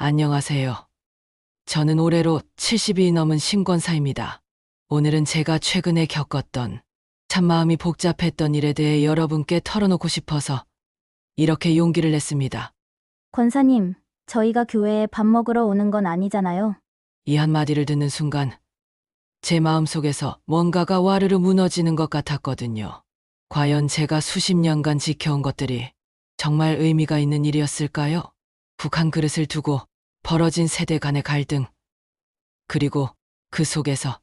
안녕하세요. 저는 올해로 70이 넘은 신권사입니다. 오늘은 제가 최근에 겪었던 참 마음이 복잡했던 일에 대해 여러분께 털어놓고 싶어서 이렇게 용기를 냈습니다. 권사님, 저희가 교회에 밥 먹으러 오는 건 아니잖아요. 이 한마디를 듣는 순간 제 마음속에서 뭔가가 와르르 무너지는 것 같았거든요. 과연 제가 수십 년간 지켜온 것들이 정말 의미가 있는 일이었을까요? 국 한 그릇을 두고 벌어진 세대 간의 갈등, 그리고 그 속에서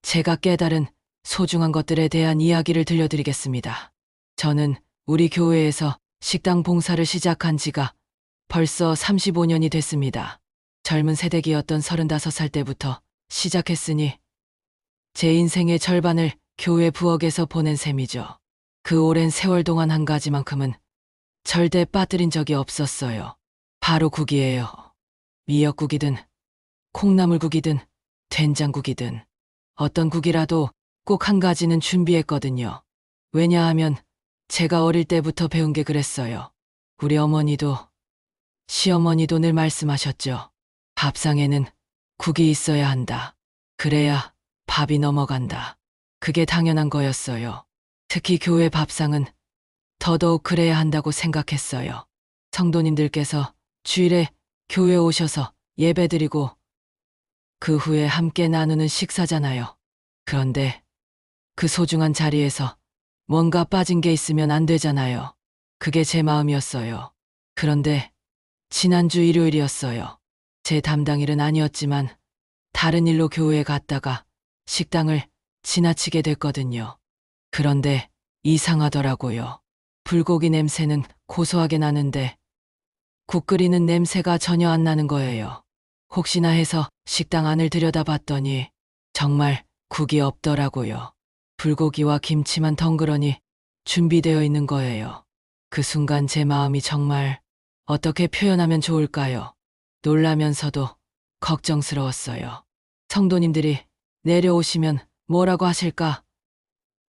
제가 깨달은 소중한 것들에 대한 이야기를 들려드리겠습니다. 저는 우리 교회에서 식당 봉사를 시작한 지가 벌써 35년이 됐습니다. 젊은 세대기였던 35살 때부터 시작했으니 제 인생의 절반을 교회 부엌에서 보낸 셈이죠. 그 오랜 세월 동안 한 가지만큼은 절대 빠뜨린 적이 없었어요. 바로 국이에요. 미역국이든 콩나물국이든 된장국이든 어떤 국이라도 꼭 한 가지는 준비했거든요. 왜냐하면 제가 어릴 때부터 배운 게 그랬어요. 우리 어머니도 시어머니도 늘 말씀하셨죠. 밥상에는 국이 있어야 한다. 그래야 밥이 넘어간다. 그게 당연한 거였어요. 특히 교회 밥상은 더더욱 그래야 한다고 생각했어요. 성도님들께서 주일에 교회 오셔서 예배드리고 그 후에 함께 나누는 식사잖아요. 그런데 그 소중한 자리에서 뭔가 빠진 게 있으면 안 되잖아요. 그게 제 마음이었어요. 그런데 지난주 일요일이었어요. 제 담당 일은 아니었지만 다른 일로 교회에 갔다가 식당을 지나치게 됐거든요. 그런데 이상하더라고요. 불고기 냄새는 고소하게 나는데 국 끓이는 냄새가 전혀 안 나는 거예요. 혹시나 해서 식당 안을 들여다봤더니 정말 국이 없더라고요. 불고기와 김치만 덩그러니 준비되어 있는 거예요. 그 순간 제 마음이 정말 어떻게 표현하면 좋을까요? 놀라면서도 걱정스러웠어요. 성도님들이 내려오시면 뭐라고 하실까?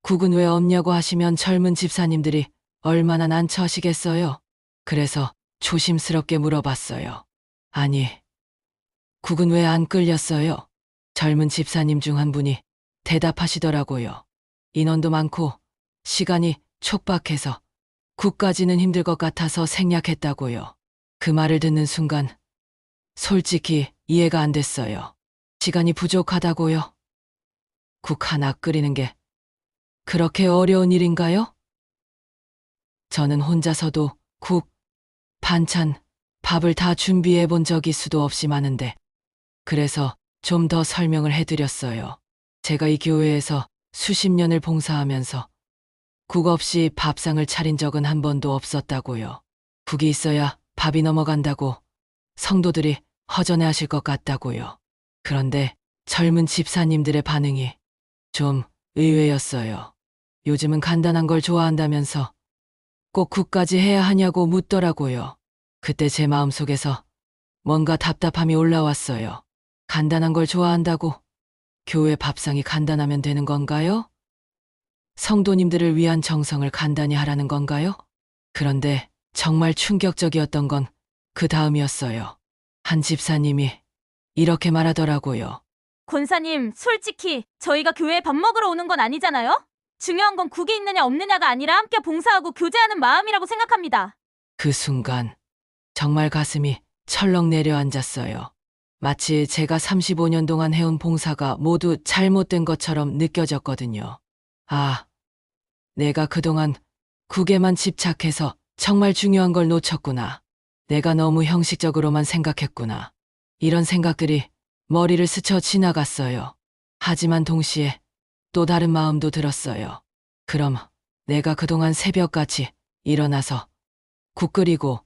국은 왜 없냐고 하시면 젊은 집사님들이 얼마나 난처하시겠어요? 그래서 조심스럽게 물어봤어요. 아니, 국은 왜 안 끓였어요? 젊은 집사님 중 한 분이 대답하시더라고요. 인원도 많고 시간이 촉박해서 국까지는 힘들 것 같아서 생략했다고요. 그 말을 듣는 순간 솔직히 이해가 안 됐어요. 시간이 부족하다고요? 국 하나 끓이는 게 그렇게 어려운 일인가요? 저는 혼자서도 국, 반찬, 밥을 다 준비해 본 적이 수도 없이 많은데 그래서 좀 더 설명을 해드렸어요. 제가 이 교회에서 수십 년을 봉사하면서 국 없이 밥상을 차린 적은 한 번도 없었다고요. 국이 있어야 밥이 넘어간다고 성도들이 허전해 하실 것 같다고요. 그런데 젊은 집사님들의 반응이 좀 의외였어요. 요즘은 간단한 걸 좋아한다면서 꼭 국까지 해야 하냐고 묻더라고요. 그때 제 마음속에서 뭔가 답답함이 올라왔어요. 간단한 걸 좋아한다고 교회 밥상이 간단하면 되는 건가요? 성도님들을 위한 정성을 간단히 하라는 건가요? 그런데 정말 충격적이었던 건 그 다음이었어요. 한 집사님이 이렇게 말하더라고요. 권사님, 솔직히 저희가 교회에 밥 먹으러 오는 건 아니잖아요? 중요한 건 국이 있느냐 없느냐가 아니라 함께 봉사하고 교제하는 마음이라고 생각합니다. 그 순간 정말 가슴이 철렁 내려앉았어요. 마치 제가 35년 동안 해온 봉사가 모두 잘못된 것처럼 느껴졌거든요. 아, 내가 그동안 국에만 집착해서 정말 중요한 걸 놓쳤구나. 내가 너무 형식적으로만 생각했구나. 이런 생각들이 머리를 스쳐 지나갔어요. 하지만 동시에 또 다른 마음도 들었어요. 그럼 내가 그동안 새벽같이 일어나서 국 끓이고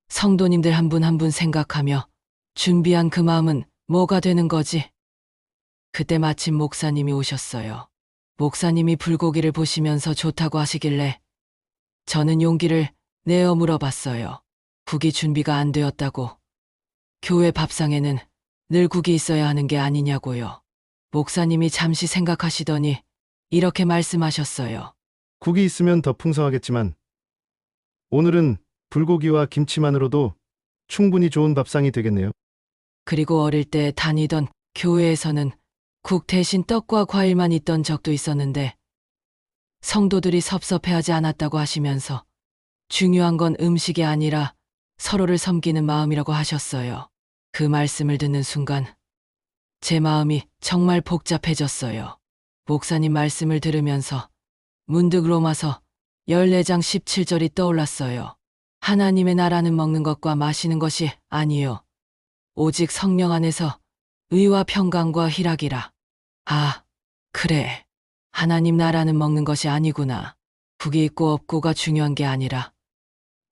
성도님들 한 분 한 분 생각하며 준비한 그 마음은 뭐가 되는 거지? 그때 마침 목사님이 오셨어요. 목사님이 불고기를 보시면서 좋다고 하시길래 저는 용기를 내어 물어봤어요. 국이 준비가 안 되었다고. 교회 밥상에는 늘 국이 있어야 하는 게 아니냐고요. 목사님이 잠시 생각하시더니 이렇게 말씀하셨어요. 국이 있으면 더 풍성하겠지만 오늘은 불고기와 김치만으로도 충분히 좋은 밥상이 되겠네요. 그리고 어릴 때 다니던 교회에서는 국 대신 떡과 과일만 있던 적도 있었는데 성도들이 섭섭해하지 않았다고 하시면서 중요한 건 음식이 아니라 서로를 섬기는 마음이라고 하셨어요. 그 말씀을 듣는 순간 제 마음이 정말 복잡해졌어요. 목사님 말씀을 들으면서 문득 로마서 14장 17절이 떠올랐어요. 하나님의 나라는 먹는 것과 마시는 것이 아니요 오직 성령 안에서 의와 평강과 희락이라. 아, 그래. 하나님 나라는 먹는 것이 아니구나. 국이 있고 없고가 중요한 게 아니라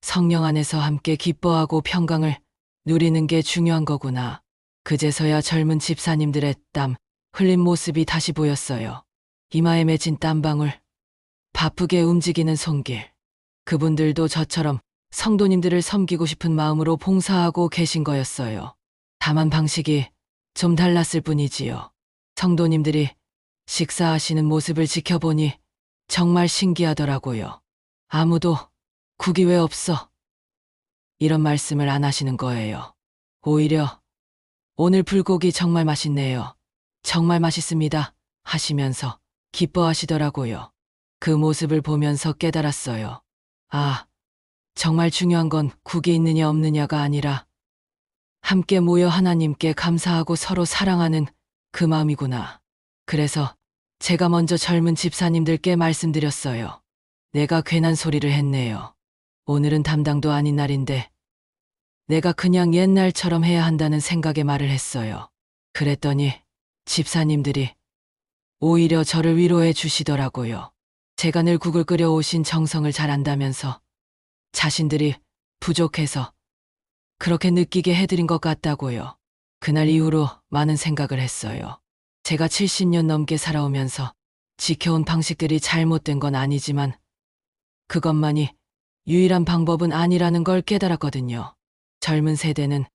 성령 안에서 함께 기뻐하고 평강을 누리는 게 중요한 거구나. 그제서야 젊은 집사님들의 땀 흘린 모습이 다시 보였어요. 이마에 맺힌 땀방울, 바쁘게 움직이는 손길. 그분들도 저처럼 성도님들을 섬기고 싶은 마음으로 봉사하고 계신 거였어요. 다만 방식이 좀 달랐을 뿐이지요. 성도님들이 식사하시는 모습을 지켜보니 정말 신기하더라고요. 아무도 국이 왜 없어? 이런 말씀을 안 하시는 거예요. 오히려 오늘 불고기 정말 맛있네요. 정말 맛있습니다. 하시면서 기뻐하시더라고요. 그 모습을 보면서 깨달았어요. 아, 정말 중요한 건 국이 있느냐 없느냐가 아니라 함께 모여 하나님께 감사하고 서로 사랑하는 그 마음이구나. 그래서 제가 먼저 젊은 집사님들께 말씀드렸어요. 내가 괜한 소리를 했네요. 오늘은 담당도 아닌 날인데 내가 그냥 옛날처럼 해야 한다는 생각에 말을 했어요. 그랬더니 집사님들이 오히려 저를 위로해 주시더라고요. 제가 늘 국을 끓여오신 정성을 잘 안다면서 자신들이 부족해서 그렇게 느끼게 해드린 것 같다고요. 그날 이후로 많은 생각을 했어요. 제가 70년 넘게 살아오면서 지켜온 방식들이 잘못된 건 아니지만 그것만이 유일한 방법은 아니라는 걸 깨달았거든요. 젊은 세대는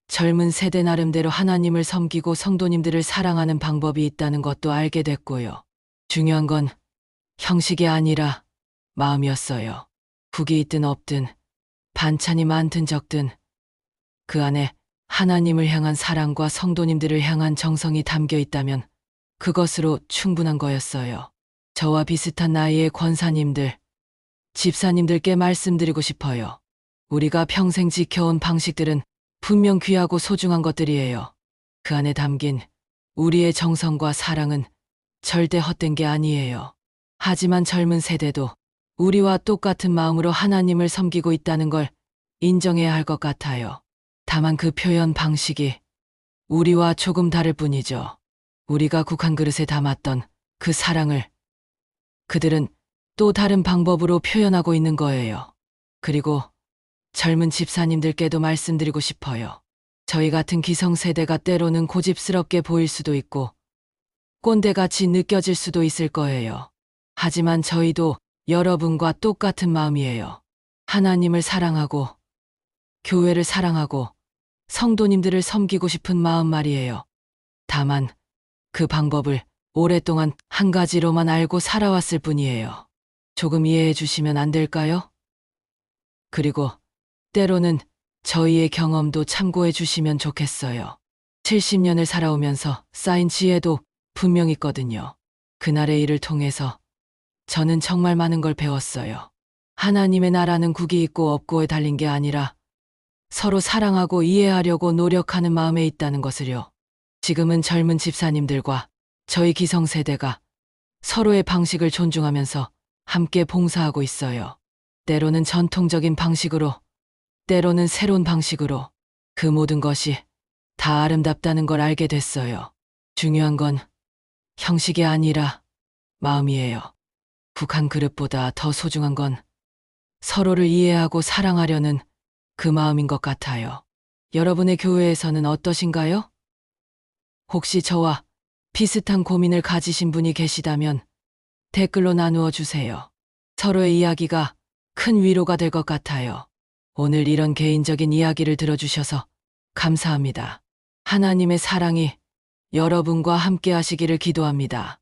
젊은 세대 나름대로 하나님을 섬기고 성도님들을 사랑하는 방법이 있다는 것도 알게 됐고요. 중요한 건 형식이 아니라 마음이었어요. 국이 있든 없든 반찬이 많든 적든 그 안에 하나님을 향한 사랑과 성도님들을 향한 정성이 담겨 있다면 그것으로 충분한 거였어요. 저와 비슷한 나이의 권사님들, 집사님들께 말씀드리고 싶어요. 우리가 평생 지켜온 방식들은 분명 귀하고 소중한 것들이에요. 그 안에 담긴 우리의 정성과 사랑은 절대 헛된 게 아니에요. 하지만 젊은 세대도 우리와 똑같은 마음으로 하나님을 섬기고 있다는 걸 인정해야 할 것 같아요. 다만 그 표현 방식이 우리와 조금 다를 뿐이죠. 우리가 국 한 그릇에 담았던 그 사랑을 그들은 또 다른 방법으로 표현하고 있는 거예요. 그리고 젊은 집사님들께도 말씀드리고 싶어요. 저희 같은 기성세대가 때로는 고집스럽게 보일 수도 있고 꼰대같이 느껴질 수도 있을 거예요. 하지만 저희도 여러분과 똑같은 마음이에요. 하나님을 사랑하고 교회를 사랑하고 성도님들을 섬기고 싶은 마음 말이에요. 다만 그 방법을 오랫동안 한 가지로만 알고 살아왔을 뿐이에요. 조금 이해해 주시면 안 될까요? 그리고 때로는 저희의 경험도 참고해 주시면 좋겠어요. 70년을 살아오면서 쌓인 지혜도 분명 있거든요. 그날의 일을 통해서 저는 정말 많은 걸 배웠어요. 하나님의 나라는 국이 있고 없고에 달린 게 아니라 서로 사랑하고 이해하려고 노력하는 마음에 있다는 것을요. 지금은 젊은 집사님들과 저희 기성세대가 서로의 방식을 존중하면서 함께 봉사하고 있어요. 때로는 전통적인 방식으로, 때로는 새로운 방식으로 그 모든 것이 다 아름답다는 걸 알게 됐어요. 중요한 건 형식이 아니라 마음이에요. 국 한 그릇보다 더 소중한 건 서로를 이해하고 사랑하려는 그 마음인 것 같아요. 여러분의 교회에서는 어떠신가요? 혹시 저와 비슷한 고민을 가지신 분이 계시다면 댓글로 나누어 주세요. 서로의 이야기가 큰 위로가 될 것 같아요. 오늘 이런 개인적인 이야기를 들어주셔서 감사합니다. 하나님의 사랑이 여러분과 함께 하시기를 기도합니다.